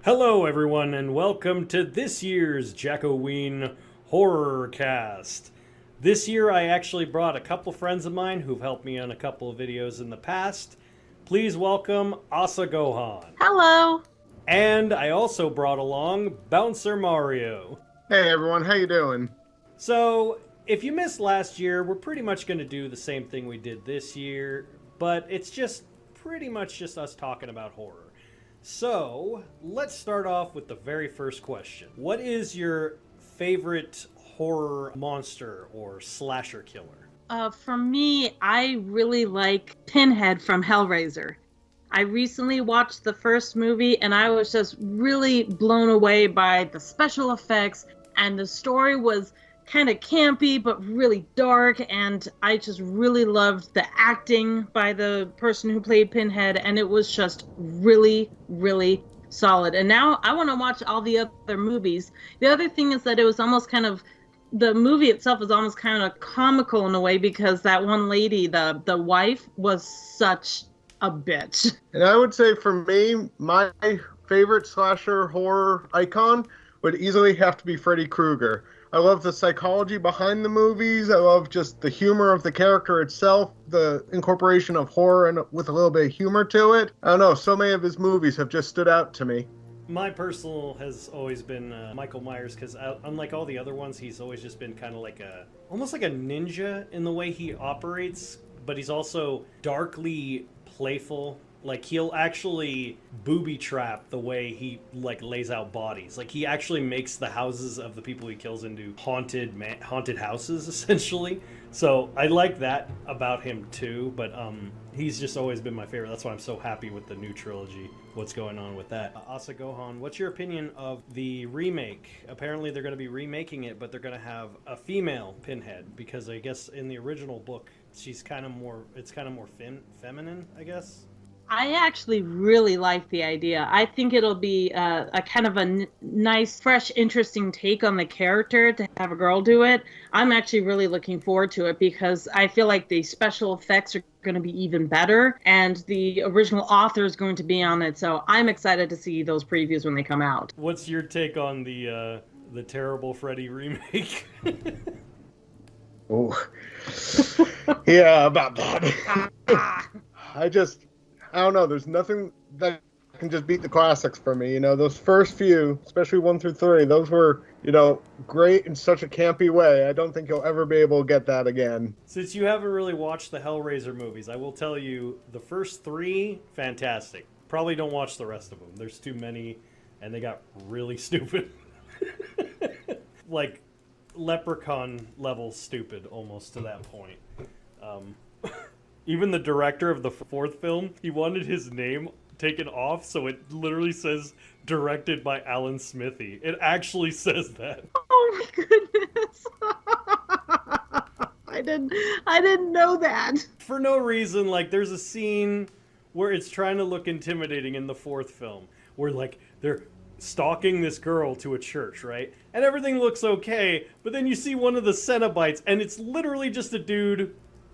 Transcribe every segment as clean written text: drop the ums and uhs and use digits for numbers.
Hello, everyone, and welcome to this year's Jack-O-Ween Horrorcast. This year, I actually brought a couple friends of mine who've helped me on a couple of videos in the past. Please welcome Asa Gohan. Hello. And I also brought along Bouncer Mario. Hey everyone, how you doing? So, if you missed last year, we're pretty much going to do the same thing we did this year, but it's just pretty much just us talking about horror. So, let's start off with the very first question. What is your favorite horror monster or slasher killer? For me, I really like Pinhead from Hellraiser. I recently watched the first movie and I was just really blown away by the special effects, and the story was kind of campy but really dark, and I just really loved the acting by the person who played Pinhead, and it was just really, really solid. And now I want to watch all the other movies. The other thing is that it was almost kind of, the movie itself was almost kind of comical in a way, because that one lady, the wife, was such a bitch. And I would say for me, my favorite slasher horror icon would easily have to be Freddy Krueger. I love the psychology behind the movies. I love just the humor of the character itself, the incorporation of horror and with a little bit of humor to it. I don't know, so many of his movies have just stood out to me. My personal has always been Michael Myers, because unlike all the other ones, he's always just been kind of like almost like a ninja in the way he operates, but he's also darkly playful. Like, he'll actually booby trap the way he lays out bodies. Like, he actually makes the houses of the people he kills into haunted houses, essentially. So I like that about him too, but he's just always been my favorite. That's why I'm so happy with the new trilogy, what's going on with that. Asa Gohan, what's your opinion of the remake? Apparently they're going to be remaking it, but they're going to have a female Pinhead, because I guess in the original book it's kind of more feminine, I guess. I actually really like the idea. I think it'll be a kind of a nice, fresh, interesting take on the character to have a girl do it. I'm actually really looking forward to it, because I feel like the special effects are going to be even better, and the original author is going to be on it. So I'm excited to see those previews when they come out. What's your take on the terrible Freddy remake? Oh, yeah, about that. I don't know, there's nothing that can just beat the classics for me. You know, those first few, especially 1 through 3, those were, great in such a campy way. I don't think you'll ever be able to get that again. Since you haven't really watched the Hellraiser movies, I will tell you the first 3, fantastic. Probably don't watch the rest of them. There's too many, and they got really stupid. Like, Leprechaun level stupid, almost to that point. Even the director of the 4th film, he wanted his name taken off, so it literally says directed by Alan Smithy. It actually says that. Oh my goodness. I didn't know that. For no reason. Like, there's a scene where it's trying to look intimidating in the 4th film, where they're stalking this girl to a church, right? And everything looks okay, but then you see one of the Cenobites, and it's literally just a dude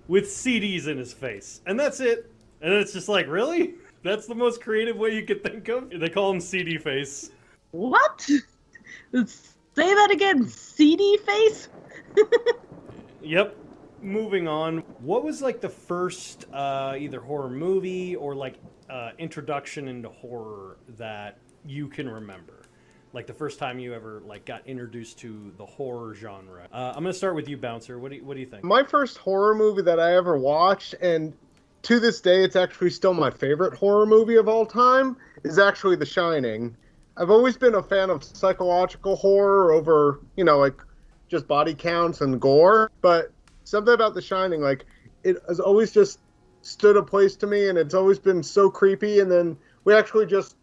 with CDs in his face. And that's it. And it's just like, really? That's the most creative way you could think of? They call him CD face. What? Say that again. CD face? Yep. Moving on. What was the first either horror movie or introduction into horror that you can remember? Like the first time you ever got introduced to the horror genre. I'm gonna start with you, Bouncer. What do you think? My first horror movie that I ever watched, and to this day it's actually still my favorite horror movie of all time, is actually The Shining. I've always been a fan of psychological horror over, just body counts and gore, but something about The Shining, it has always just stood a place to me, and it's always been so creepy. And then we actually just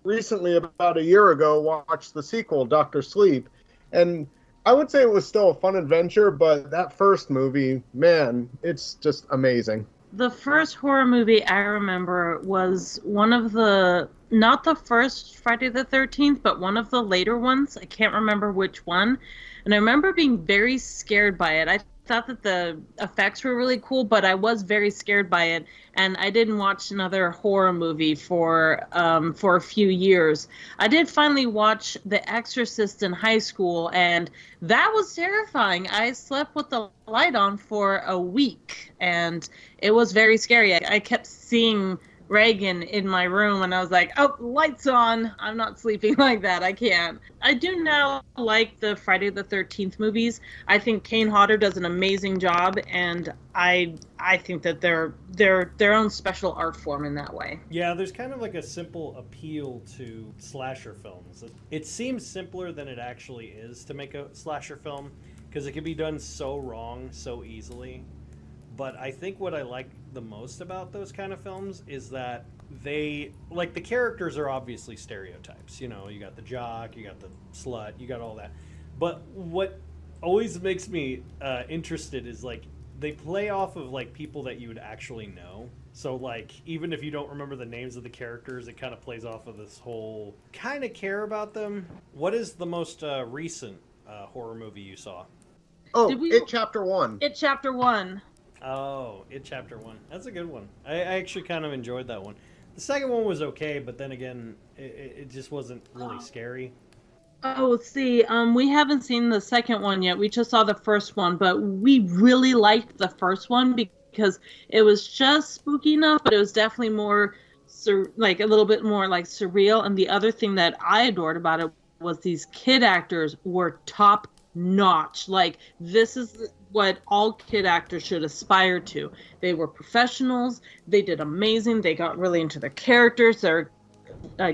recently, about a year ago, watched the sequel, Dr. Sleep, and I would say it was still a fun adventure, but that first movie, man, it's just amazing. The first horror movie I remember was one of the not the first Friday the 13th, but one of the later ones. I can't remember which one. And I remember being very scared by it. I thought that the effects were really cool, but I was very scared by it. And I didn't watch another horror movie for a few years. I did finally watch The Exorcist in high school, and that was terrifying. I slept with the light on for a week, and it was very scary. I kept seeing Reagan in my room, and I was like, oh, lights on. I'm not sleeping like that. I can't. I do now like the Friday the 13th movies. I think Kane Hodder does an amazing job, and I think that they're their own special art form in that way. Yeah, there's kind of like a simple appeal to slasher films. It seems simpler than it actually is to make a slasher film, because it can be done so wrong so easily. But I think what I like the most about those kind of films is that they, like, the characters are obviously stereotypes. You know, you got the jock, you got the slut, you got all that. But what always makes me interested is, like, they play off of, like, people that you would actually know. So, like, even if you don't remember the names of the characters, it kind of plays off of this whole kind of care about them. What is the most recent horror movie you saw? Oh, It Chapter 1. It Chapter 1. Oh, It Chapter 1. That's a good one. I actually kind of enjoyed that one. The second one was okay, but then again, it just wasn't really scary. Oh, see, we haven't seen the second one yet. We just saw the first one, but we really liked the first one because it was just spooky enough, but it was definitely more, like, a little bit more, like, surreal. And the other thing that I adored about it was these kid actors were top notch. Like, this is what all kid actors should aspire to. They were professionals. They did amazing. They got really into their characters. They're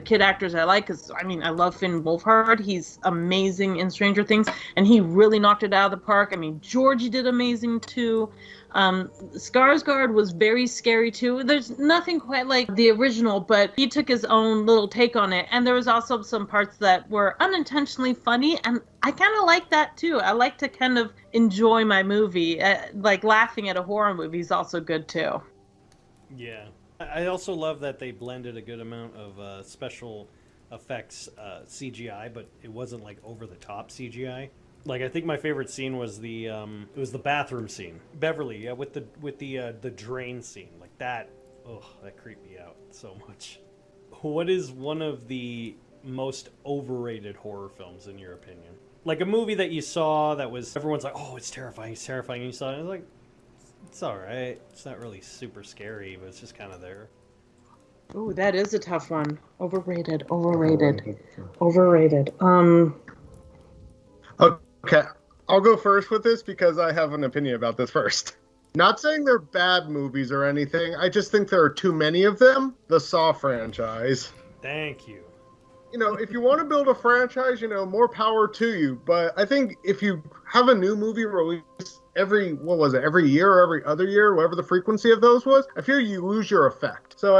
kid actors I like, because I mean, I love Finn Wolfhard. He's amazing in Stranger Things, and he really knocked it out of the park. I mean, Georgie did amazing too. Skarsgård was very scary too. There's nothing quite like the original, but he took his own little take on it. And there was also some parts that were unintentionally funny, and I kind of like that too. I like to kind of enjoy my movie. Like, laughing at a horror movie is also good too. Yeah. I also love that they blended a good amount of special effects CGI, but it wasn't like over the top CGI. Like, I think my favorite scene was the bathroom scene. Beverly, yeah, with the drain scene. Like that, that creeped me out so much. What is one of the most overrated horror films in your opinion? Like a movie that you saw that was, everyone's like, oh, it's terrifying, and you saw it, and it's like, it's alright. It's not really super scary, but it's just kind of there. Ooh, that is a tough one. Overrated. Okay, I'll go first with this because I have an opinion about this first. Not saying they're bad movies or anything, I just think there are too many of them. The Saw franchise. Thank you. You know, if you want to build a franchise, you know, more power to you. But I think if you have a new movie released every year or every other year, whatever the frequency of those was, I feel you lose your effect. So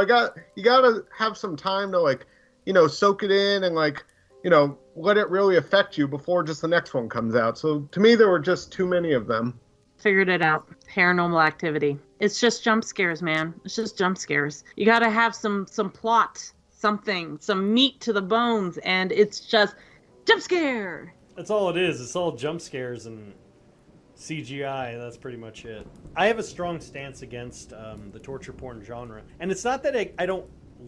you gotta have some time to, like, you know, soak it in and, like, you know, let it really affect you before just the next one comes out. So to me, there were just too many of them. Figured it out. Paranormal Activity. It's just jump scares, man. It's just jump scares. You gotta have some plot, something, some meat to the bones, and it's just jump scare. That's all it is. It's all jump scares and CGI. That's pretty much it. I have a strong stance against the torture porn genre, and it's not that I don't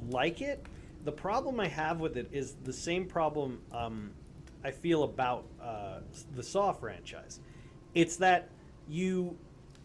like it. The problem I have with it is the same problem I feel about the Saw franchise. It's that you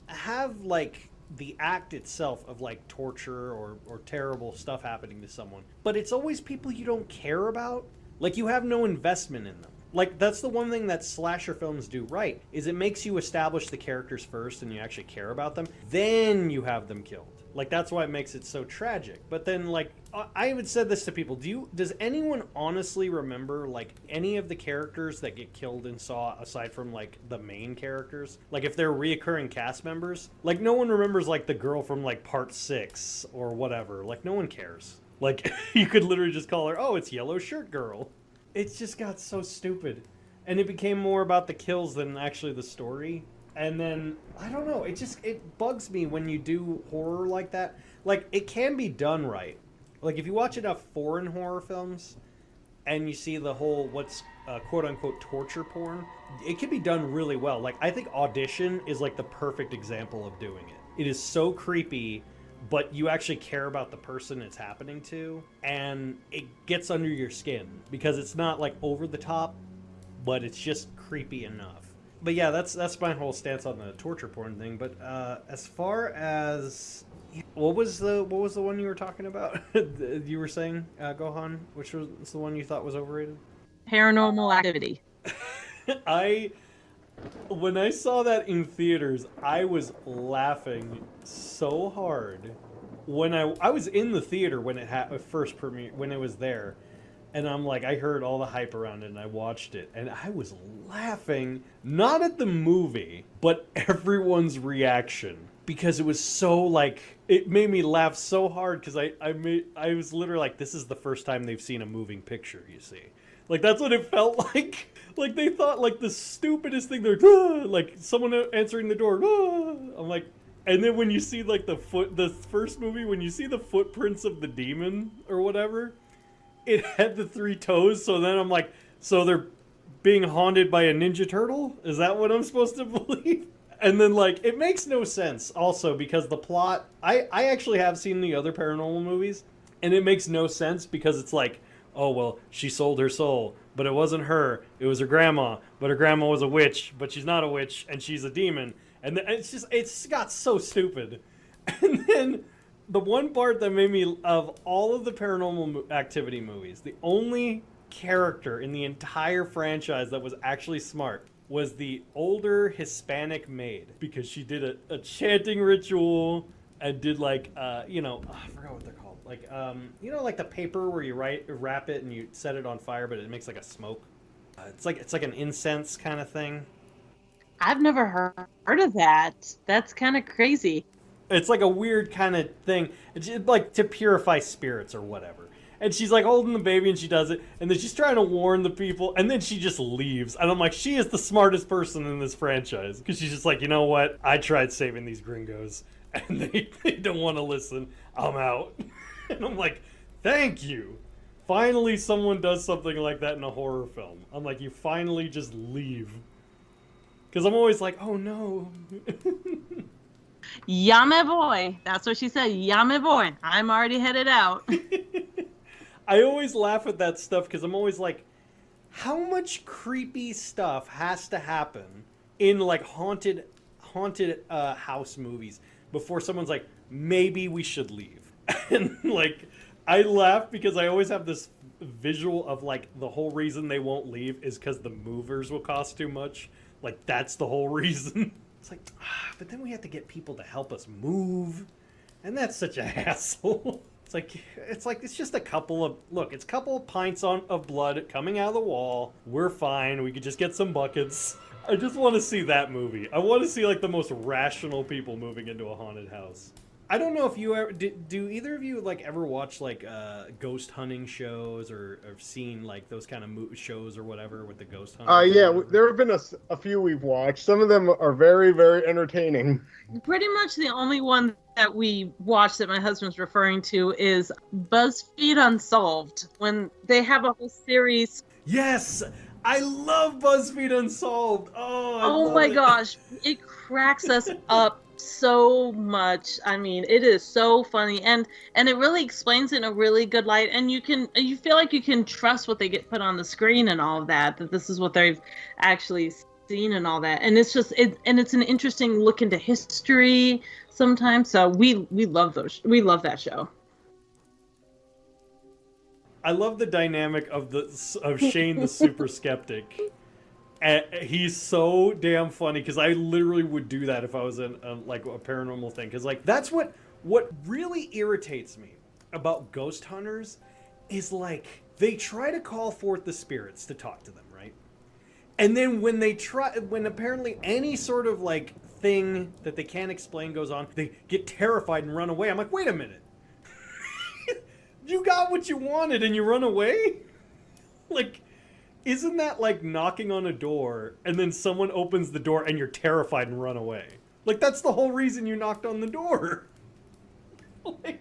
have, like, the act itself of, like, torture or terrible stuff happening to someone, but it's always people you don't care about. Like, you have no investment in them. Like, that's the one thing that slasher films do right, is it makes you establish the characters first and you actually care about them, then you have them killed. Like, that's why it makes it so tragic. But then, like, I even said this to people, does anyone honestly remember, like, any of the characters that get killed in Saw aside from, like, the main characters? Like, if they're reoccurring cast members? Like, no one remembers, like, the girl from, like, part 6 or whatever. Like, no one cares. Like, you could literally just call her, oh, it's Yellow Shirt Girl. It just got so stupid. And it became more about the kills than actually the story. And then, I don't know, it bugs me when you do horror like that. Like, it can be done right. Like, if you watch enough foreign horror films and you see the whole what's quote-unquote torture porn, it can be done really well. Like, I think Audition is, like, the perfect example of doing it. It is so creepy, but you actually care about the person it's happening to, and it gets under your skin because it's not, like, over the top, but it's just creepy enough. But yeah, that's my whole stance on the torture porn thing. But as far as what was the one you were talking about? You were saying Gohan, which was the one you thought was overrated? Paranormal Activity. When I saw that in theaters, I was laughing so hard. When I was in the theater when it first premiere, when it was there, and I'm like, I heard all the hype around it, and I watched it, and I was laughing, not at the movie, but everyone's reaction, because it was so, like, it made me laugh so hard, because I was literally like, this is the first time they've seen a moving picture, you see. Like, that's what it felt like. Like, they thought, like, the stupidest thing, they're like, someone answering the door, I'm like, and then when you see, like, the first movie, when you see the footprints of the demon, or whatever, it had the 3 toes, so then I'm like, so they're being haunted by a Ninja Turtle? Is that what I'm supposed to believe? And then, like, it makes no sense, also, because the plot, I actually have seen the other paranormal movies, and it makes no sense, because it's like, oh, well, she sold her soul, but it wasn't her, it was her grandma, but her grandma was a witch, but she's not a witch, and she's a demon, and it's got so stupid. And then the one part that made me, of all of the Paranormal Activity movies, the only character in the entire franchise that was actually smart was the older Hispanic maid, because she did a chanting ritual and did, like, I forgot what they're called. Like, like the paper where you wrap it and you set it on fire, but it makes like a smoke. It's like an incense kind of thing. I've never heard of that. That's kind of crazy. It's like a weird kind of thing. It's like to purify spirits or whatever. And she's like holding the baby and she does it. And then she's trying to warn the people. And then she just leaves. And I'm like, she is the smartest person in this franchise. Because she's just like, you know what? I tried saving these gringos. And they don't want to listen. I'm out. And I'm like, thank you. Finally someone does something like that in a horror film. I'm like, you finally just leave. Because I'm always like, oh no. Yeah, my boy. That's what she said. Yeah, my boy. I'm already headed out. I always laugh at that stuff because I'm always like, how much creepy stuff has to happen in like haunted house movies before someone's like, maybe we should leave? And like, I laugh because I always have this visual of like the whole reason they won't leave is because the movers will cost too much. Like, that's the whole reason. It's like, but then we have to get people to help us move, and that's such a hassle. It's just a couple of pints of blood coming out of the wall. We're fine. We could just get some buckets. I just want to see that movie. I want to see like the most rational people moving into a haunted house. I don't know if you ever do either of you like ever watch like ghost hunting shows or seen like those kind of shows or whatever with the ghost hunting? Yeah, there have been a few we've watched. Some of them are very, very entertaining. Pretty much the only one that we watched that my husband's referring to is BuzzFeed Unsolved, when they have a whole series. Yes, I love BuzzFeed Unsolved. Oh my gosh, it cracks us up so much. I mean, it is so funny, and it really explains it in a really good light, and you feel like you can trust what they get put on the screen and all of that this is what they've actually seen and all that, and it's an interesting look into history sometimes. So we love that show. I love the dynamic of Shane the super skeptic. And he's so damn funny because I literally would do that if I was in like a paranormal thing. Because like that's what really irritates me about ghost hunters is like they try to call forth the spirits to talk to them, right? And then when apparently any sort of like thing that they can't explain goes on, they get terrified and run away. I'm like, wait a minute, you got what you wanted and you run away? Like, isn't that like knocking on a door and then someone opens the door and you're terrified and run away? Like, that's the whole reason you knocked on the door. Like,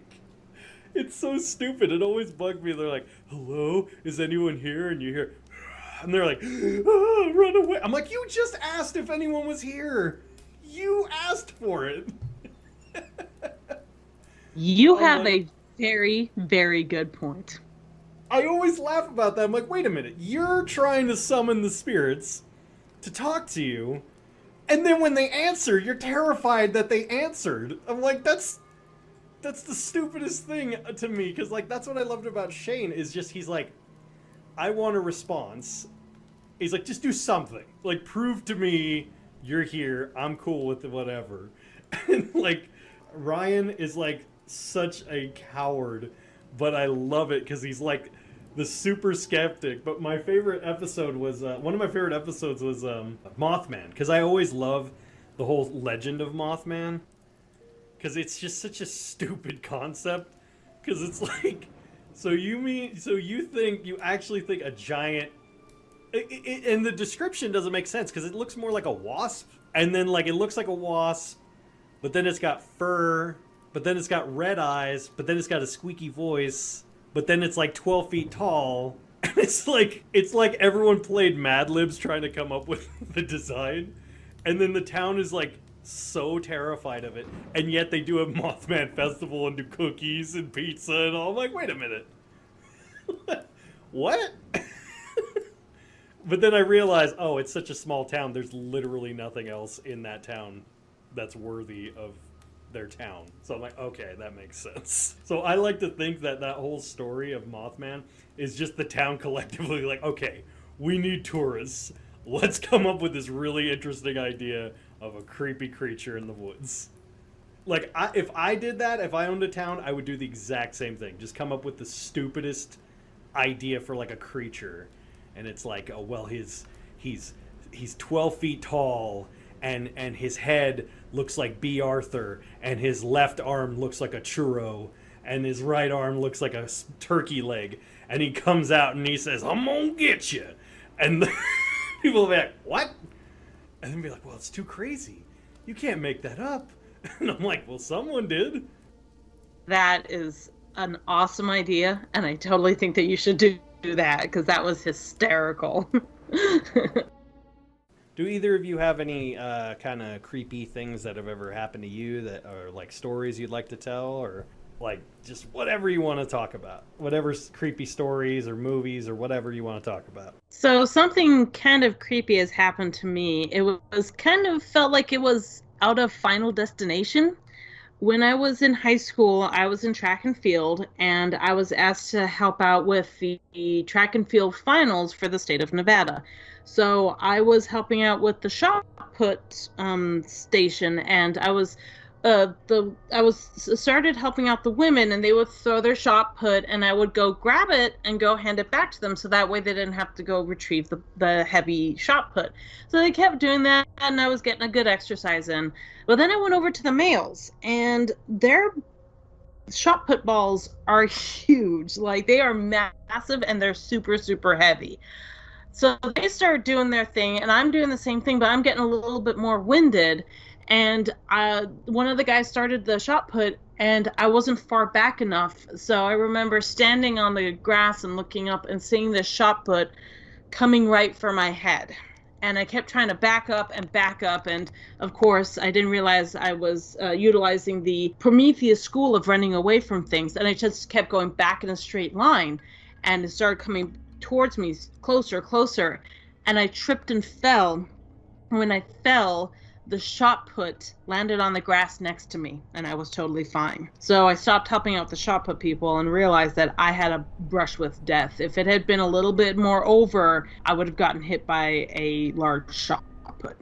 It's so stupid. It always bugged me. They're like, hello, is anyone here? And you hear, and they're like, oh, run away. I'm like, you just asked if anyone was here. You asked for it. You have a very, very good point. I always laugh about that. I'm like, wait a minute. You're trying to summon the spirits to talk to you, and then when they answer, you're terrified that they answered. I'm like, that's the stupidest thing to me, because like that's what I loved about Shane is just he's like, I want a response. He's like, just do something. Like, prove to me you're here. I'm cool with it, whatever. And like, Ryan is like such a coward, but I love it because he's like the super skeptic. But my favorite episode was one of my favorite episodes was Mothman, because I always love the whole legend of Mothman, because it's just such a stupid concept. Because it's like, so you actually think a giant, and the description doesn't make sense because it looks more like a wasp, and then like it looks like a wasp, but then it's got fur, but then it's got red eyes, but then it's got a squeaky voice, but then it's like 12 feet tall. And it's like everyone played Mad Libs trying to come up with the design, and then the town is like so terrified of it, and yet they do a Mothman festival and do cookies and pizza and all. I'm like, wait a minute. What? But then I realized, oh, it's such a small town. There's literally nothing else in that town that's worthy of their town. So I'm like, okay, that makes sense. So I like to think that whole story of Mothman is just the town collectively like, okay, we need tourists. Let's come up with this really interesting idea of a creepy creature in the woods. Like, if I did that, if I owned a town, I would do the exact same thing. Just come up with the stupidest idea for like a creature. And it's like, oh, well, he's 12 feet tall, and his head looks like B. Arthur, and his left arm looks like a churro, and his right arm looks like a turkey leg, and he comes out and he says, I'm gonna get you. And people will be like, what? And then be like, well, it's too crazy. You can't make that up. And I'm like, well, someone did. That is an awesome idea, and I totally think that you should do that, because that was hysterical. Do either of you have any kind of creepy things that have ever happened to you that are like stories you'd like to tell, or like just whatever you want to talk about? Whatever creepy stories or movies or whatever you want to talk about. So something kind of creepy has happened to me. It was kind of felt like it was out of Final Destination. When I was in high school, I was in track and field, and I was asked to help out with the track and field finals for the state of Nevada. So I was helping out with the shot put station, and I was started helping out the women, and they would throw their shot put, and I would go grab it and go hand it back to them, so that way they didn't have to go retrieve the heavy shot put. So they kept doing that, and I was getting a good exercise in. But then I went over to the males, and their shot put balls are huge. Like, they are massive, and they're super, super heavy. So they start doing their thing, and I'm doing the same thing, but I'm getting a little bit more winded. And one of the guys started the shot put, and I wasn't far back enough. So I remember standing on the grass and looking up and seeing the shot put coming right for my head. And I kept trying to back up. And of course, I didn't realize I was utilizing the Prometheus school of running away from things. And I just kept going back in a straight line. And it started coming towards me closer. And I tripped and fell. When I fell, the shot put landed on the grass next to me, and I was totally fine. So I stopped helping out the shot put people and realized that I had a brush with death. If it had been a little bit more over, I would have gotten hit by a large shot put.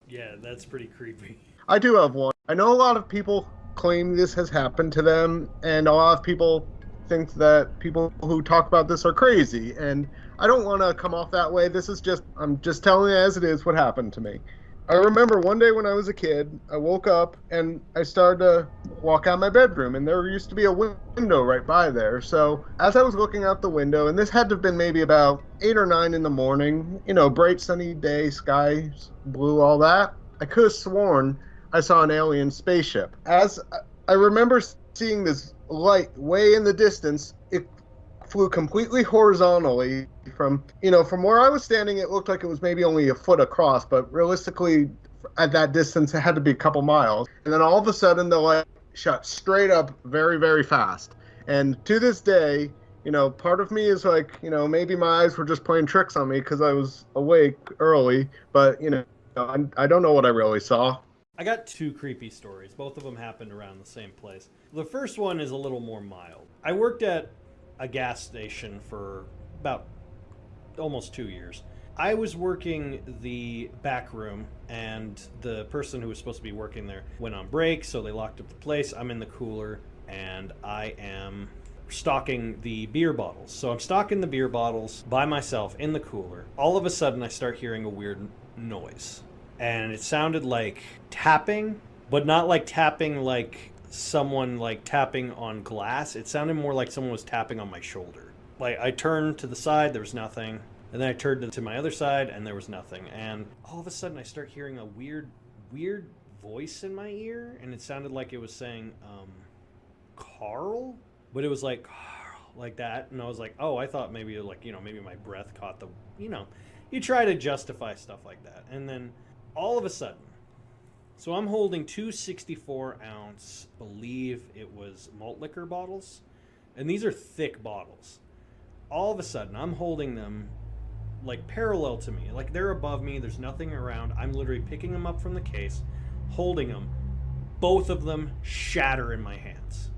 Yeah, that's pretty creepy. I do have one. I know a lot of people claim this has happened to them, and a lot of people think that people who talk about this are crazy, and I don't want to come off that way. I'm just telling you as it is what happened to me. I remember one day when I was a kid, I woke up and I started to walk out my bedroom, and there used to be a window right by there. So as I was looking out the window, and this had to have been maybe about 8 or 9 in the morning, bright sunny day, skies, blue, all that, I could have sworn I saw an alien spaceship. As I remember seeing this light way in the distance. It flew completely horizontally from where I was standing. It looked like it was maybe only a foot across, but realistically, at that distance, it had to be a couple miles. And then all of a sudden, the light shot straight up very, very fast. And to this day, part of me is like, maybe my eyes were just playing tricks on me because I was awake early, but, I don't know what I really saw. I got two creepy stories. Both of them happened around the same place. The first one is a little more mild. I worked at a gas station for about almost 2 years. I was working the back room, and the person who was supposed to be working there went on break, so they locked up the place. I'm in the cooler, and I am stocking the beer bottles. So I'm stocking the beer bottles by myself in the cooler. All of a sudden, I start hearing a weird noise. And it sounded like tapping, but not like tapping like someone like tapping on glass. It sounded more like someone was tapping on my shoulder. Like I turned to the side, there was nothing. And then I turned to my other side, and there was nothing. And all of a sudden, I start hearing a weird voice in my ear, and it sounded like it was saying, Carl? But it was like, Carl, like that. And I was like, oh, I thought maybe like, maybe my breath caught the, you try to justify stuff like that. And then all of a sudden, so I'm holding two 64-ounce, believe it was malt liquor bottles. And these are thick bottles. All of a sudden, I'm holding them like parallel to me. Like they're above me. There's nothing around. I'm literally picking them up from the case, holding them. Both of them shatter in my hands.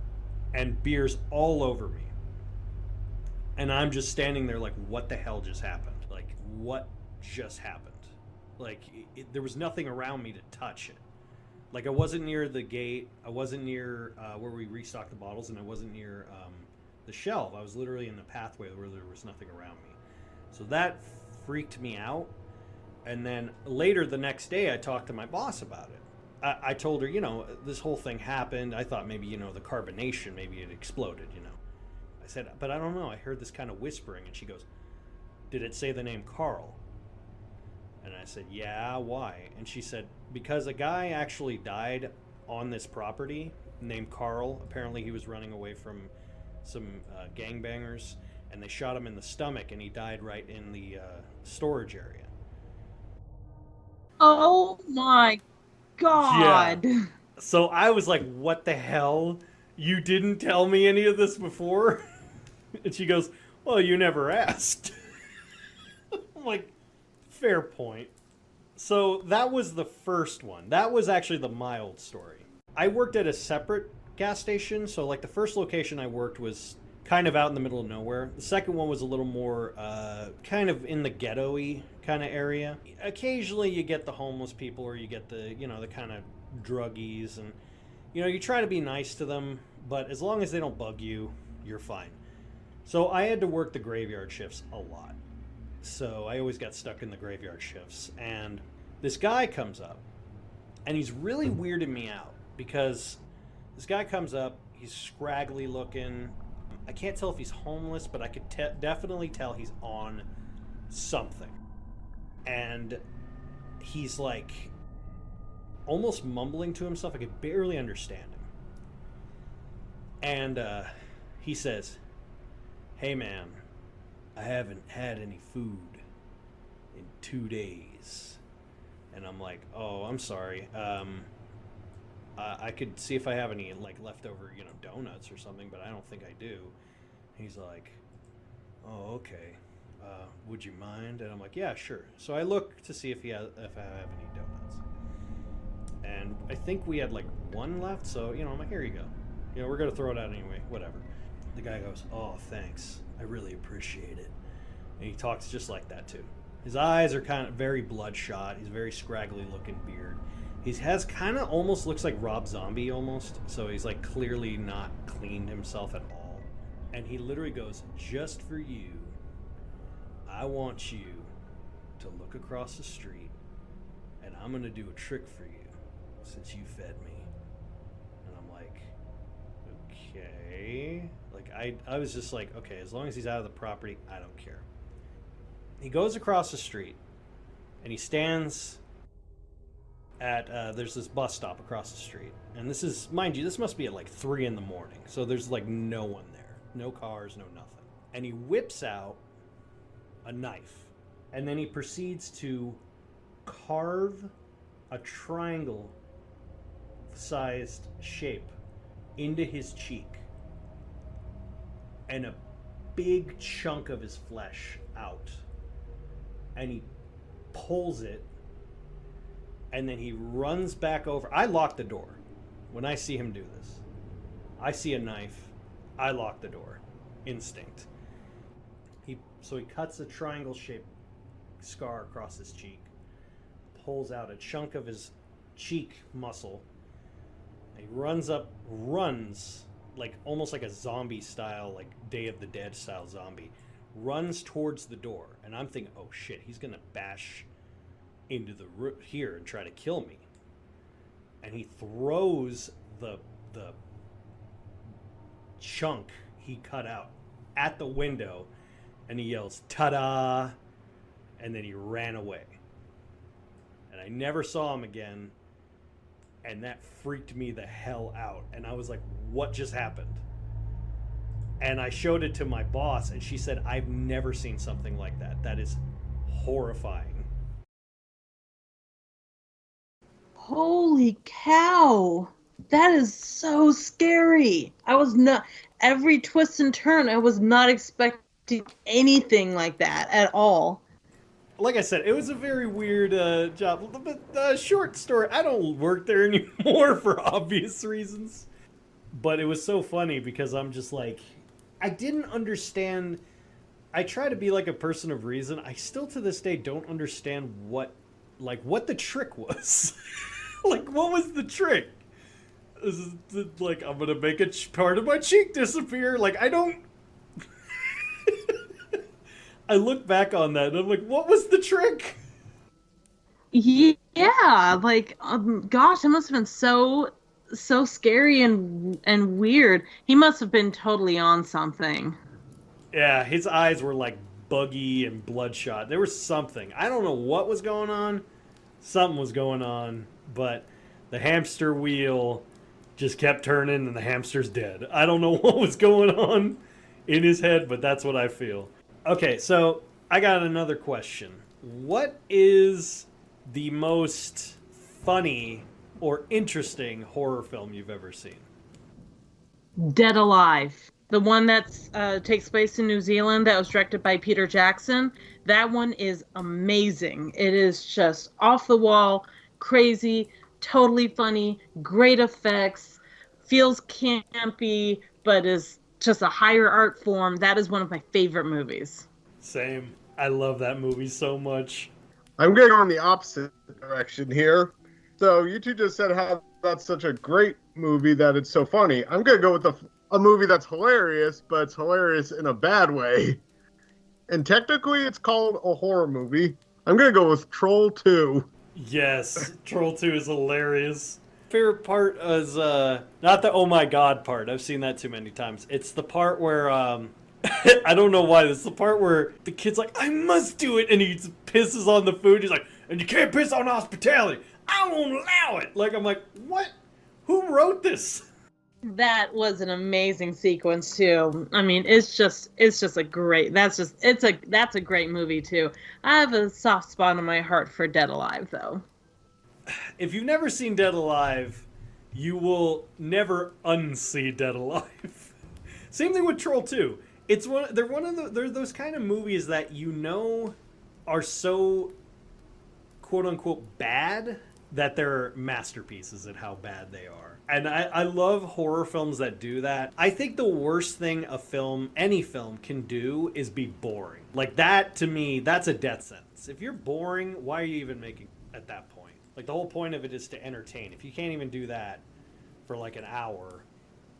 And beer's all over me. And I'm just standing there like, what the hell just happened? Like, what just happened? Like, there was nothing around me to touch it. Like, I wasn't near the gate. I wasn't near where we restocked the bottles, and I wasn't near the shelf. I was literally in the pathway where there was nothing around me. So that freaked me out. And then later the next day, I talked to my boss about it. I told her, this whole thing happened. I thought maybe, the carbonation, maybe it exploded, I said, but I don't know. I heard this kind of whispering. And she goes, did it say the name Carl? And I said, yeah, why? And she said, because a guy actually died on this property named Carl. Apparently he was running away from some gangbangers, and they shot him in the stomach, and he died right in the storage area. Oh my God. Yeah. So I was like, what the hell? You didn't tell me any of this before? And she goes, well, you never asked. I'm like, fair point. So that was the first one. That was actually the mild story. I worked at a separate gas station. So like the first location I worked was kind of out in the middle of nowhere. The second one was a little more kind of in the ghetto-y kind of area. Occasionally you get the homeless people, or you get the, the kind of druggies, and you try to be nice to them, but as long as they don't bug you, you're fine. So I had to work the graveyard shifts a lot. So I always got stuck in the graveyard shifts, and this guy comes up, and he's really weirding me out, because this guy comes up, he's scraggly looking. I can't tell if he's homeless, but I could definitely tell he's on something. And he's like almost mumbling to himself. I could barely understand him. And he says, hey man, I haven't had any food in 2 days. And I'm like, oh, I'm sorry. I could see if I have any like leftover, donuts or something, but I don't think I do. He's like, oh, okay. Would you mind? And I'm like, yeah, sure. So I look to see if I have any donuts. And I think we had like one left, so I'm like, here you go. We're gonna throw it out anyway. Whatever. The guy goes, oh, thanks. I really appreciate it. And he talks just like that too. His eyes are kind of very bloodshot. He's very scraggly looking beard. He has kind of almost looks like Rob Zombie almost. So he's like clearly not cleaned himself at all. And he literally goes, just for you, I want you to look across the street, and I'm going to do a trick for you since you fed me. And I'm like, okay. Like I was just like, okay, as long as he's out of the property, I don't care. He goes across the street, and he stands at there's this bus stop across the street, and this is, mind you, this must be at like 3 a.m, so there's like no one there, no cars, no nothing. And he whips out a knife, and then he proceeds to carve a triangle sized shape into his cheek, and a big chunk of his flesh out, and he pulls it, and then he runs back over. I lock the door when I see him do this. I see a knife, I lock the door. Instinct. So he cuts a triangle shaped scar across his cheek, pulls out a chunk of his cheek muscle, and he runs like almost like a zombie style, like Day of the Dead style zombie, runs towards the door. And I'm thinking, oh shit, he's gonna bash into the root here and try to kill me. And he throws the chunk he cut out at the window, and he yells, "Ta-da!" And then he ran away. And I never saw him again, and that freaked me the hell out. And I was like, what just happened? And I showed it to my boss, and she said, I've never seen something like that. That is horrifying. Holy cow. That is so scary. Every twist and turn, I was not expecting anything like that at all. Like I said, it was a very weird job. But short story, I don't work there anymore for obvious reasons. But it was so funny because I'm just like, I didn't understand. I try to be like a person of reason. I still to this day don't understand what the trick was. Like, what was the trick? This is like, I'm gonna make a part of my cheek disappear. Like, I don't. I look back on that and I'm like, what was the trick? Yeah, like, gosh, it must have been so scary and weird. He must have been totally on something. Yeah, his eyes were like buggy and bloodshot. There was something. I don't know what was going on. Something was going on, but the hamster wheel just kept turning and the hamster's dead. I don't know what was going on in his head, but that's what I feel. Okay, so I got another question. What is the most funny or interesting horror film you've ever seen? Dead Alive. The one that takes place in New Zealand that was directed by Peter Jackson. That one is amazing. It is just off the wall, crazy, totally funny, great effects, feels campy, but is just a higher art form. That is one of my favorite movies. Same. I love that movie so much. I'm going to go in the opposite direction here. So you two just said how that's such a great movie that it's so funny. I'm going to go with a movie that's hilarious, but it's hilarious in a bad way. And technically it's called a horror movie. I'm going to go with Troll 2. Yes, Troll 2 is hilarious. Favorite part is not the oh my god part. I've seen that too many times. It's the part where I don't know why. It's the part where the kid's like, I must do it, and he pisses on the food. He's like, and you can't piss on hospitality. I won't allow it. Like, I'm like, what? Who wrote this? That was an amazing sequence too. I mean, it's just a great. That's a great movie too. I have a soft spot in my heart for Dead Alive though. If you've never seen Dead Alive, you will never unsee Dead Alive. Same thing with Troll 2. They're those kind of movies that you know are so quote unquote bad that they're masterpieces at how bad they are. And I love horror films that do that. I think the worst thing any film can do is be boring. Like that, to me, that's a death sentence. If you're boring, why are you even making at that point? Like the whole point of it is to entertain. If you can't even do that for like an hour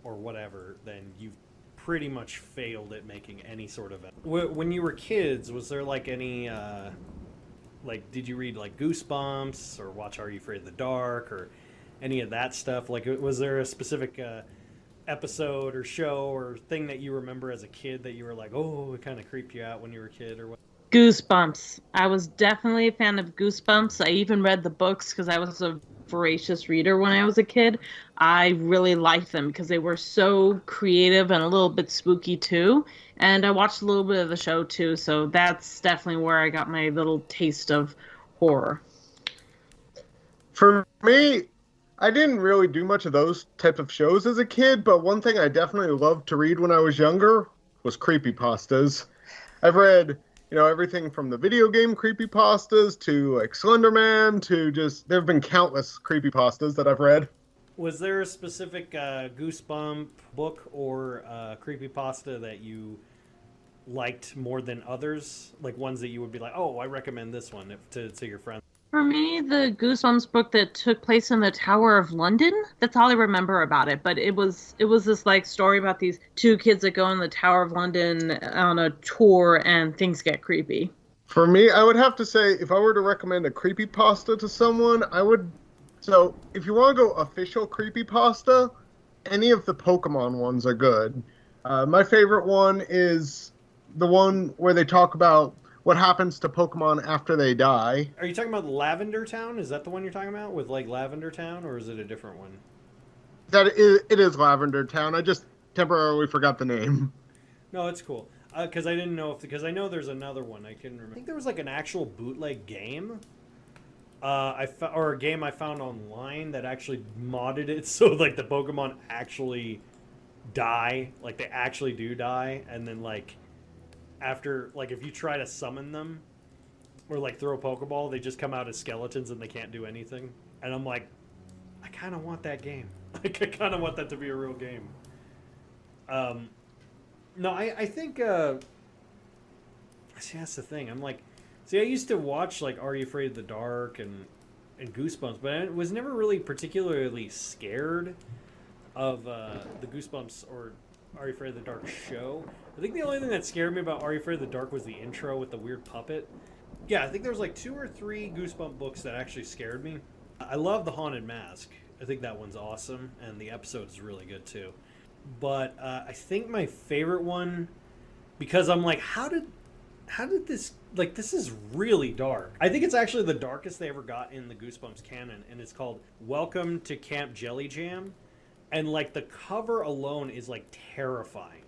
or whatever, then you've pretty much failed at making any sort of... When you were kids, was there like any... did you read like Goosebumps or watch Are You Afraid of the Dark or any of that stuff? Like, was there a specific episode or show or thing that you remember as a kid that you were like, oh, it kind of creeped you out when you were a kid or what? Goosebumps. I was definitely a fan of Goosebumps. I even read the books because I was a voracious reader when I was a kid, I really liked them because they were so creative and a little bit spooky too. And I watched a little bit of the show too, so that's definitely where I got my little taste of horror. For me, I didn't really do much of those type of shows as a kid, but one thing I definitely loved to read when I was younger was creepypastas. I've read, everything from the video game creepypastas to like Slenderman to just there have been countless creepypastas that I've read. Was there a specific Goosebump book or creepypasta that you liked more than others? Like ones that you would be like, oh, I recommend this one to your friends? For me, the Goosebumps book that took place in the Tower of London, that's all I remember about it. But it was this like story about these two kids that go in the Tower of London on a tour and things get creepy. For me, I would have to say if I were to recommend a creepypasta to someone, so if you want to go official creepypasta, any of the Pokemon ones are good. My favorite one is the one where they talk about what happens to Pokemon after they die. Are you talking about Lavender Town? Is that the one you're talking about with like Lavender Town, or is it a different one? It is Lavender Town. I just temporarily forgot the name. No, it's cool. Because I didn't know because I know there's another one. I couldn't remember. I think there was like an actual bootleg game. Or a game I found online that actually modded it so like the Pokemon actually die, like they actually do die, and then like after, like, if you try to summon them or like throw a Pokeball, they just come out as skeletons and they can't do anything. And I'm like, I kind of want that game. Like, I kind of want that to be a real game. No, I think. See, that's the thing. I'm like, I used to watch like Are You Afraid of the Dark and Goosebumps, but I was never really particularly scared of the Goosebumps or Are You Afraid of the Dark show. I think the only thing that scared me about Are You Afraid of the Dark was the intro with the weird puppet. Yeah, I think there was like 2 or 3 Goosebump books that actually scared me. I love The Haunted Mask. I think that one's awesome, and the episode is really good too. But I think my favorite one, because I'm like, how did this, like, this is really dark. I think it's actually the darkest they ever got in the Goosebumps canon, and it's called Welcome to Camp Jelly Jam. And like the cover alone is like terrifying.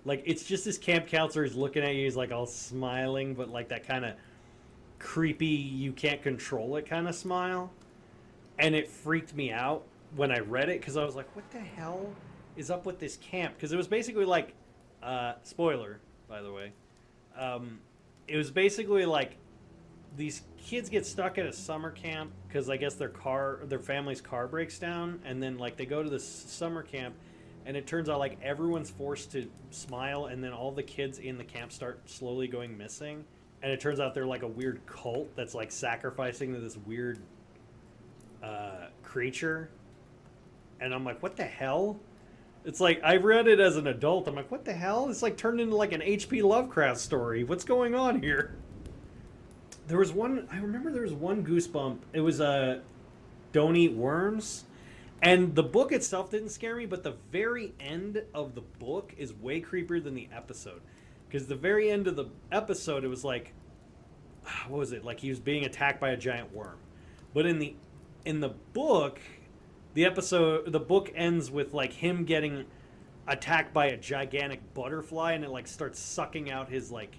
Like, it's just this camp counselor is looking at you, he's like all smiling, but like that kind of creepy, you can't control it kind of smile. And it freaked me out when I read it, because I was like, what the hell is up with this camp? Because it was basically like, spoiler, by the way, it was basically like these kids get stuck at a summer camp because I guess their family's car breaks down, and then like they go to this summer camp, and it turns out like everyone's forced to smile, and then all the kids in the camp start slowly going missing, and it turns out they're like a weird cult that's like sacrificing to this weird creature. And I'm like, what the hell? It's like, I read it as an adult, I'm like, what the hell? It's like turned into like an H.P. Lovecraft story. What's going on here? I remember there was one Goosebump. It was Don't Eat Worms. And the book itself didn't scare me, but the very end of the book is way creepier than the episode. Because the very end of the episode, it was like, what was it? Like he was being attacked by a giant worm. But in the book, the book ends with like him getting attacked by a gigantic butterfly, and it like starts sucking out his like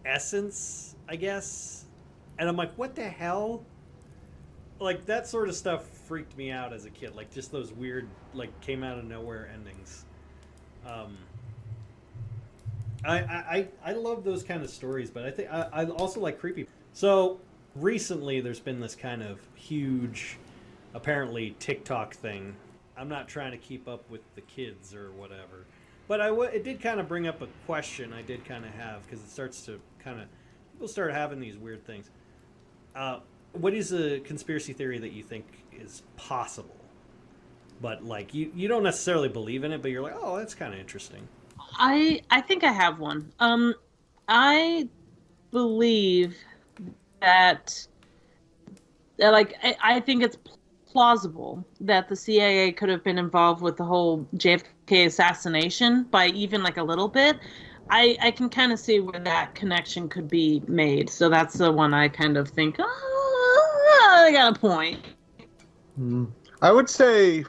essence, I guess. And I'm like, what the hell? Like, that sort of stuff freaked me out as a kid. Like, just those weird, like, came out of nowhere endings. I love those kind of stories, but I think I also like creepy. So recently there's been this kind of huge, apparently, TikTok thing. I'm not trying to keep up with the kids or whatever, but it did kind of bring up a question I did kind of have, because it starts to kind of, people start having these weird things. What is a conspiracy theory that you think is possible, but like you don't necessarily believe in it, but you're like, oh, that's kind of interesting? I think I have one. I believe that like I think it's plausible that the CIA could have been involved with the whole JFK assassination by even like a little bit. I can kind of see where that connection could be made. So that's the one I kind of think, oh, I got a point. I would say,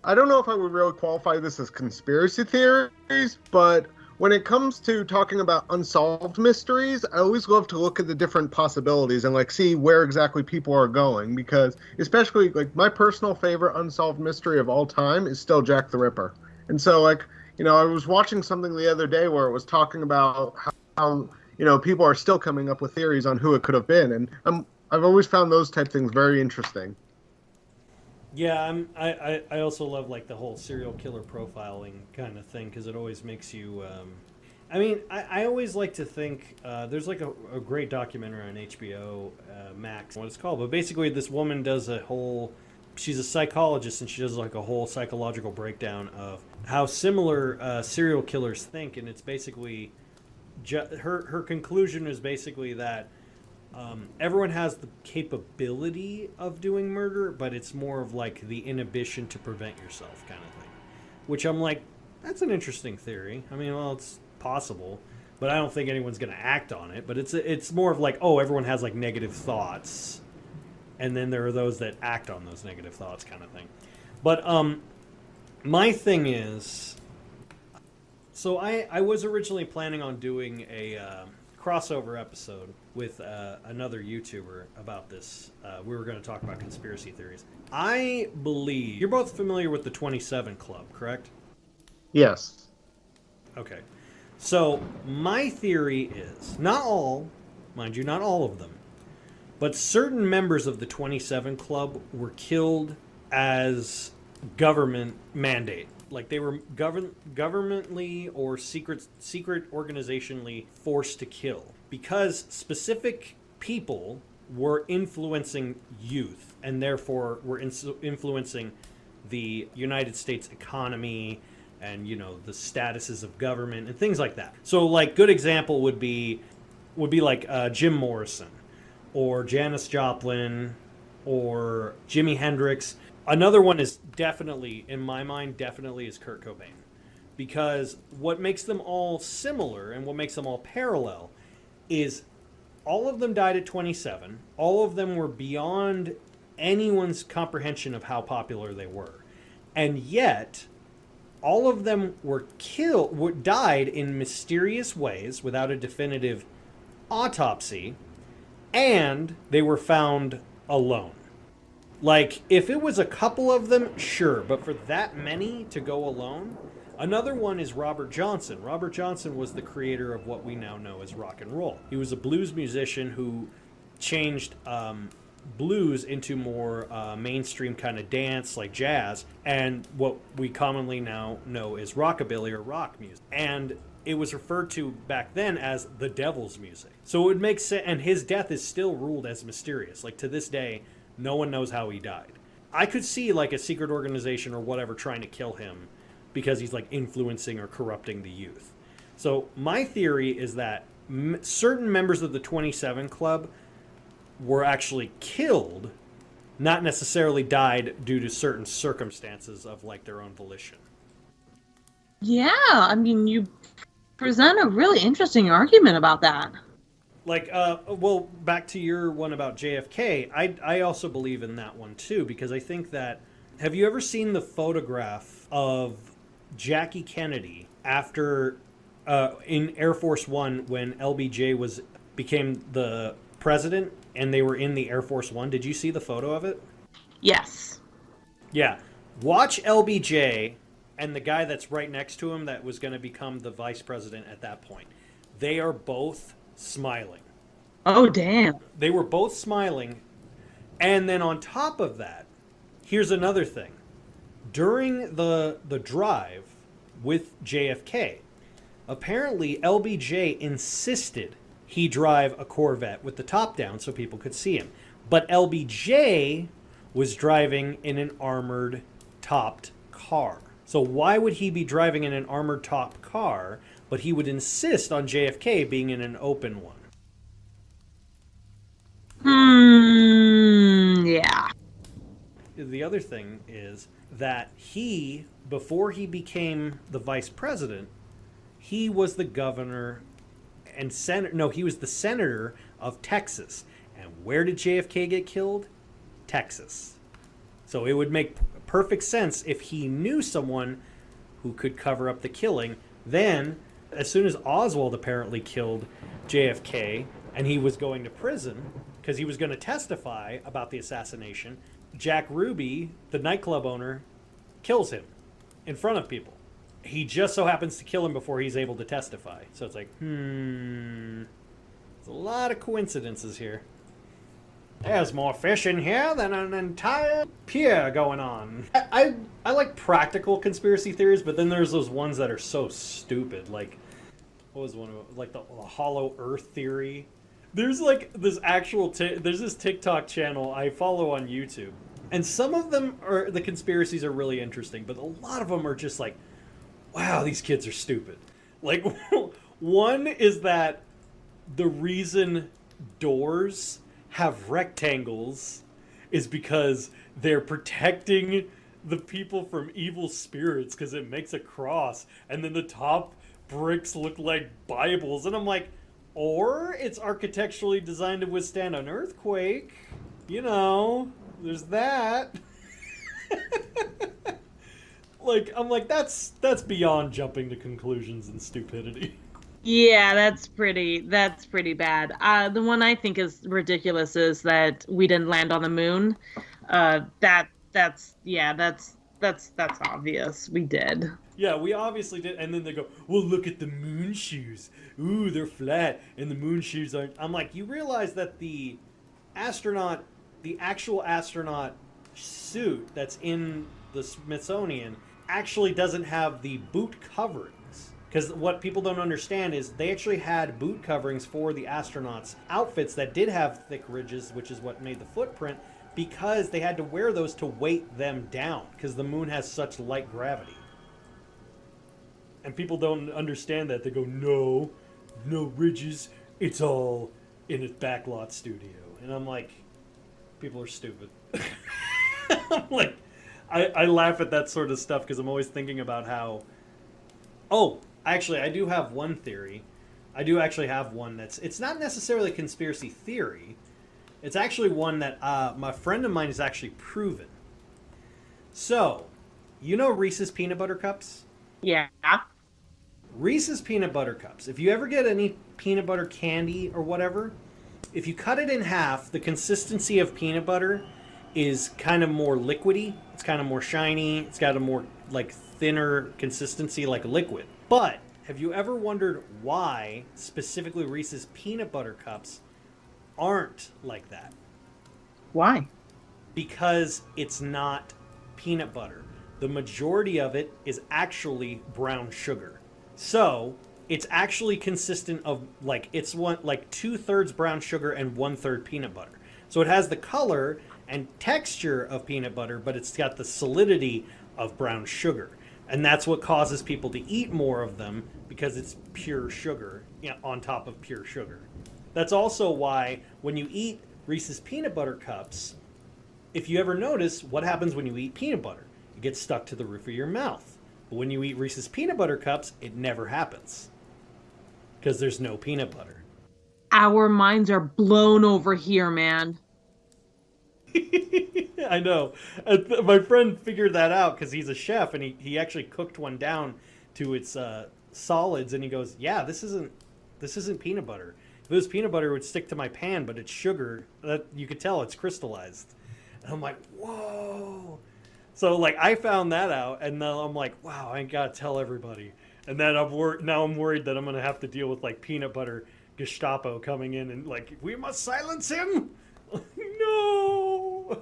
I don't know if I would really qualify this as conspiracy theories, but when it comes to talking about unsolved mysteries, I always love to look at the different possibilities and like see where exactly people are going, because especially like my personal favorite unsolved mystery of all time is still Jack the Ripper. And so like, I was watching something the other day where it was talking about how people are still coming up with theories on who it could have been, and I've always found those type things very interesting. Yeah, I also love like the whole serial killer profiling kind of thing because it always makes you. I mean, I always like to think there's like a great documentary on HBO Max, what it's called, but basically this woman does a whole. She's a psychologist and she does like a whole psychological breakdown of how similar serial killers think, and it's basically her conclusion is basically that everyone has the capability of doing murder, but it's more of like the inhibition to prevent yourself kind of thing. Which I'm like, that's an interesting theory. I mean, well, it's possible, but I don't think anyone's going to act on it. But it's more of like, oh, everyone has like negative thoughts, and then there are those that act on those negative thoughts kind of thing. But my thing is, so I was originally planning on doing a crossover episode with another YouTuber about this. We were going to talk about conspiracy theories. I believe you're both familiar with the 27 Club, correct? Yes. Okay. So my theory is, not all, mind you, not all of them, but certain members of the 27 Club were killed as government mandate. Like they were governmentally or secret organizationally forced to kill because specific people were influencing youth and therefore were influencing the United States economy and the statuses of government and things like that. So like good example would be like Jim Morrison or Janis Joplin or Jimi Hendrix. Another one is definitely, in my mind, is Kurt Cobain. Because what makes them all similar and what makes them all parallel is all of them died at 27. All of them were beyond anyone's comprehension of how popular they were. And yet, all of them died in mysterious ways without a definitive autopsy, and they were found alone. Like, if it was a couple of them, sure, but for that many to go alone? Another one is Robert Johnson. Robert Johnson was the creator of what we now know as rock and roll. He was a blues musician who changed blues into more mainstream kind of dance, like jazz, and what we commonly now know as rockabilly or rock music. And it was referred to back then as the devil's music. So it would make sense, and his death is still ruled as mysterious. Like, to this day, no one knows how he died. I could see like a secret organization or whatever trying to kill him because he's like influencing or corrupting the youth. So my theory is that certain members of the 27 Club were actually killed, not necessarily died due to certain circumstances of like their own volition. Yeah, I mean, you present a really interesting argument about that. Like, well, back to your one about JFK, I also believe in that one too, because I think that, have you ever seen the photograph of Jackie Kennedy after, in Air Force One when LBJ became the president and they were in the Air Force One? Did you see the photo of it? Yes. Yeah. Watch LBJ and the guy that's right next to him that was going to become the vice president at that point. They are both smiling. Oh, damn. They were both smiling. And then on top of that, here's another thing. During the drive with JFK, apparently LBJ insisted he drive a Corvette with the top down so people could see him. But LBJ was driving in an armored topped car. So why would he be driving in an armored topped car, but he would insist on JFK being in an open one? Yeah. The other thing is that he, before he became the vice president, he was the governor and he was the senator of Texas. And where did JFK get killed? Texas. So it would make perfect sense if he knew someone who could cover up the killing. Then, as soon as Oswald apparently killed JFK and he was going to prison because he was going to testify about the assassination, Jack Ruby, the nightclub owner, kills him in front of people. He just so happens to kill him before he's able to testify. So it's like, there's a lot of coincidences here. There's more fish in here than an entire pier going on. I like practical conspiracy theories, but then there's those ones that are so stupid. Like, what was one of them? Like the hollow earth theory. There's like this actual, there's this TikTok channel I follow on YouTube. And some of them are, the conspiracies are really interesting, but a lot of them are just like, wow, these kids are stupid. Like, one is that the reason doors have rectangles is because they're protecting the people from evil spirits because it makes a cross, and then the top bricks look like Bibles. And I'm like, or it's architecturally designed to withstand an earthquake. You know, there's that. Like, I'm like, that's beyond jumping to conclusions and stupidity. Yeah, that's pretty bad. The one I think is ridiculous is that we didn't land on the moon. That's obvious. We did. Yeah, we obviously did. And then they go, well, look at the moon shoes. Ooh, they're flat, and the moon shoes aren't. I'm like, you realize that the actual astronaut suit that's in the Smithsonian actually doesn't have the boot coverings. Because what people don't understand is they actually had boot coverings for the astronauts' outfits that did have thick ridges, which is what made the footprint, because they had to wear those to weight them down, because the moon has such light gravity. And people don't understand that. They go, no ridges, it's all in a backlot studio. And I'm like, people are stupid. I'm like, I laugh at that sort of stuff because I'm always thinking about how... Oh, actually, I do have one theory. I do actually have one that's... It's not necessarily a conspiracy theory. It's actually one that my friend of mine has actually proven. So, you know Reese's Peanut Butter Cups? Yeah. Reese's Peanut Butter Cups. If you ever get any peanut butter candy or whatever, if you cut it in half, the consistency of peanut butter is kind of more liquidy. It's kind of more shiny. It's got a more like thinner consistency like liquid. But have you ever wondered why specifically Reese's Peanut Butter Cups aren't like that? Why? Because it's not peanut butter. The majority of it is actually brown sugar. So it's actually consistent of like, it's one like 2/3 brown sugar and 1/3 peanut butter. So it has the color and texture of peanut butter, but it's got the solidity of brown sugar. And that's what causes people to eat more of them, because it's pure sugar, you know, on top of pure sugar. That's also why when you eat Reese's Peanut Butter Cups, if you ever notice, what happens when you eat peanut butter? It gets stuck to the roof of your mouth. But when you eat Reese's Peanut Butter Cups, it never happens. Because there's no peanut butter. Our minds are blown over here, man. I know. My friend figured that out because he's a chef, and he actually cooked one down to its solids, and he goes, yeah, this isn't peanut butter. If it was peanut butter, it would stick to my pan, but it's sugar. That you could tell it's crystallized. And I'm like, whoa. So like I found that out, and now I'm like, wow, I ain't gotta tell everybody. And then I'm worried that I'm gonna have to deal with like peanut butter Gestapo coming in and like, we must silence him. No.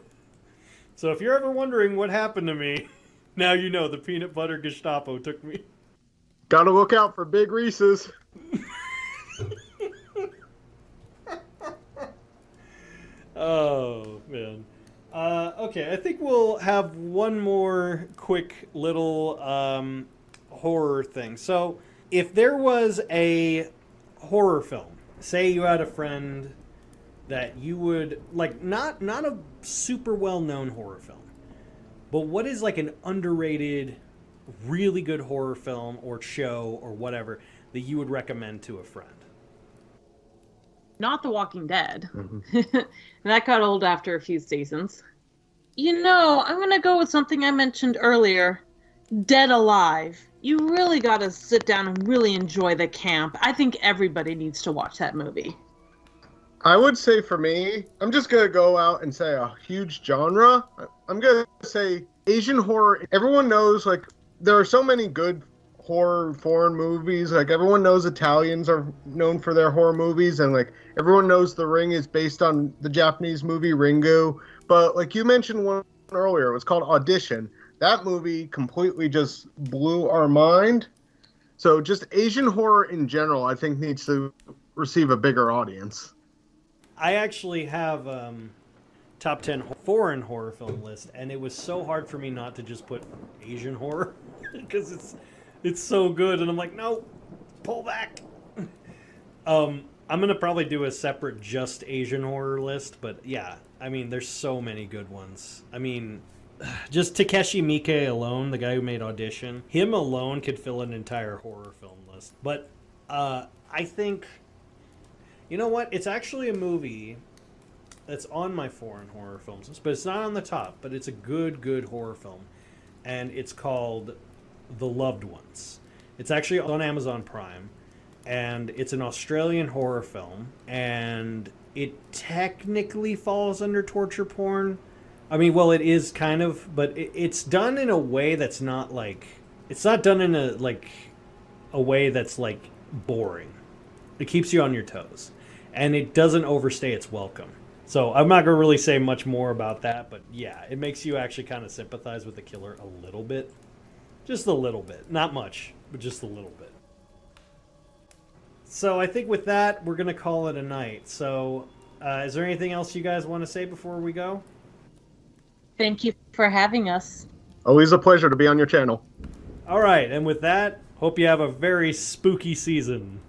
So if you're ever wondering what happened to me, now you know the peanut butter Gestapo took me. Gotta look out for Big Reese's. Oh man. Okay, I think we'll have one more quick little horror thing. So, if there was a horror film, say you had a friend that you would like, not a super well-known horror film, but what is like an underrated, really good horror film or show or whatever that you would recommend to a friend? Not The Walking Dead. Mm-hmm. That got old after a few seasons. I'm gonna go with something I mentioned earlier. Dead Alive. You really gotta sit down and really enjoy the camp. I think everybody needs to watch that movie. I would say for me, I'm just going to go out and say a huge genre. I'm going to say Asian horror. Everyone knows, like, there are so many good horror foreign movies. Like, everyone knows Italians are known for their horror movies, and, like, everyone knows The Ring is based on the Japanese movie Ringu. But, like, you mentioned one earlier, it was called Audition. That movie completely just blew our mind. So, just Asian horror in general, I think, needs to receive a bigger audience. I actually have top 10 foreign horror film list, and it was so hard for me not to just put Asian horror because it's so good, and I'm like, no, pull back. I'm gonna probably do a separate just Asian horror list, but yeah, I mean, there's so many good ones. I mean, just Takeshi Miike alone, the guy who made Audition, him alone could fill an entire horror film list. But I think, you know what? It's actually a movie that's on my foreign horror films list, but it's not on the top. But it's a good horror film, and it's called The Loved Ones. It's actually on Amazon Prime, and it's an Australian horror film, and it technically falls under torture porn. I mean, well, it is kind of, but it's done in a way that's not like, it's not done in a way that's like boring. It keeps you on your toes, and it doesn't overstay its welcome. So I'm not going to really say much more about that, but yeah, it makes you actually kind of sympathize with the killer a little bit. Just a little bit. Not much, but just a little bit. So I think with that, we're going to call it a night. So is there anything else you guys want to say before we go? Thank you for having us. Always a pleasure to be on your channel. All right, and with that, hope you have a very spooky season.